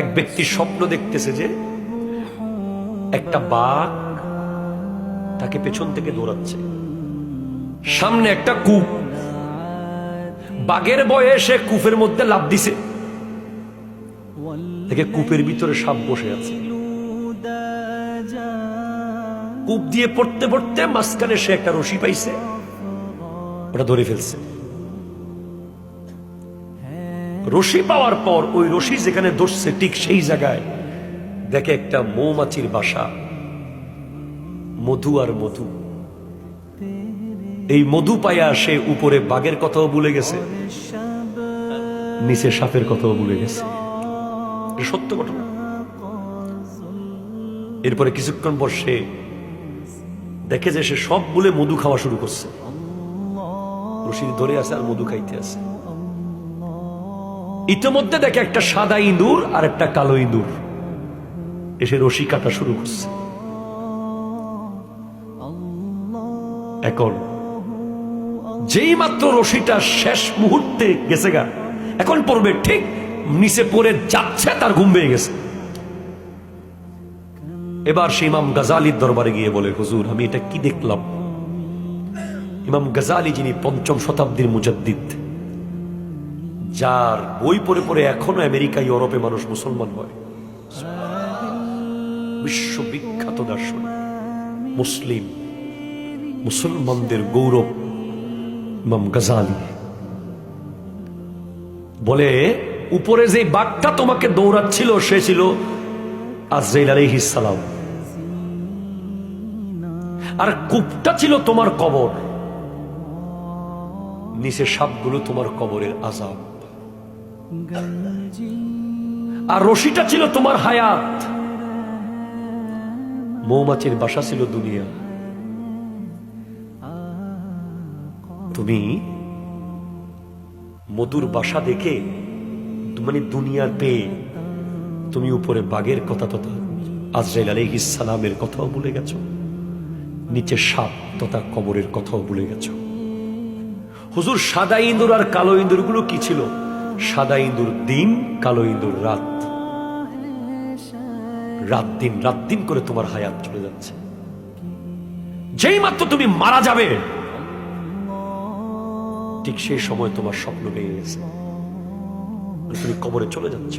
এক ব্যক্তি স্বপ্ন দেখতেছে যে একটা বাঘ তাকে পেছন থেকে দৌড়াচ্ছে, সামনে একটা কূপ, বাঘের ভয়ে সে কূপের মধ্যে লাফ দিছে, দেখে কূপের ভিতরে সাপ বসে আছে। কূপ দিয়ে পড়তে পড়তে মাঝখানে সে একটা রশি পাইছে, ওটা ধরে ফেলছে। রশি পাওয়ার পর ওই রশি যেখানে ধরছে ঠিক সেই জায়গায় দেখে একটা মৌমাছির বাসা, মধু আর মধু। এই মধু পাইয়া সে উপরে বাঘের কথাও ভুলে গেছে, নিচে সাপের কথাও ভুলে গেছে। এটা সত্য ঘটনা। এরপরে কিছুক্ষণ পর সে দেখে যে সে সব বলে মধু খাওয়া শুরু করছে, রশি ধরে আছে আর মধু খাইতে আছে। ইতিমধ্যে দেখে একটা সাদা ইঁদুর আর একটা কালো ইঁদুর এসে রশি কাটা শুরু করছে। এখন যেই মাত্র রশিটা শেষ মুহূর্তে গেছে গা, এখন পড়বে, ঠিক নিচে পড়ে যাচ্ছে, তার ঘুম পেয়ে গেছে। এবার সে ইমাম গাজালির দরবারে গিয়ে বলে, হুজুর আমি এটা কি দেখলাম? ইমাম গাজালি যিনি ৫ম শতাব্দীর মুজাদ্দিদ, যার বই পড়ে পড়ে এখনো আমেরিকা ইউরোপে মানুষ মুসলমান হয়, বিশ্ববিখ্যাত দার্শনিক, মুসলিম মুসলমানদের গৌরব ইমাম গাজালি বলে, উপরে যে বাঘটা তোমাকে দৌড়াচ্ছিল সে ছিল আজরাইল আলাইহিস সালাম, আর কূপটা ছিল তোমার কবর, নিচে সাপগুলো তোমার কবরের আযাব, আর রশিটা ছিল তোমার হায়াত, মৌমাছির বাসা ছিল দুনিয়া। তুমি মধুর বাসা দেখে মানে দুনিয়ার পেয়ে তুমি উপরে বাঘের কথা তথা আজরাইল আলাইহিস সালামের কথাও ভুলে গেছো, নিচে সাপ তথা কবরের কথাও ভুলে গেছো। হুজুর সাদা ইঁদুর আর কালো ইঁদুর গুলো কি ছিল? সাদা ইঁদুর দিন, কালো ইঁদুর রাত। রাত দিন রাত দিন করে তোমার হায়াত চলে যাচ্ছে। যেই মাত্র তুমি মারা যাবে ঠিক সেই সময় তোমার স্বপ্ন ভেঙে গেছে, তুমি কবরে চলে যাচ্ছ।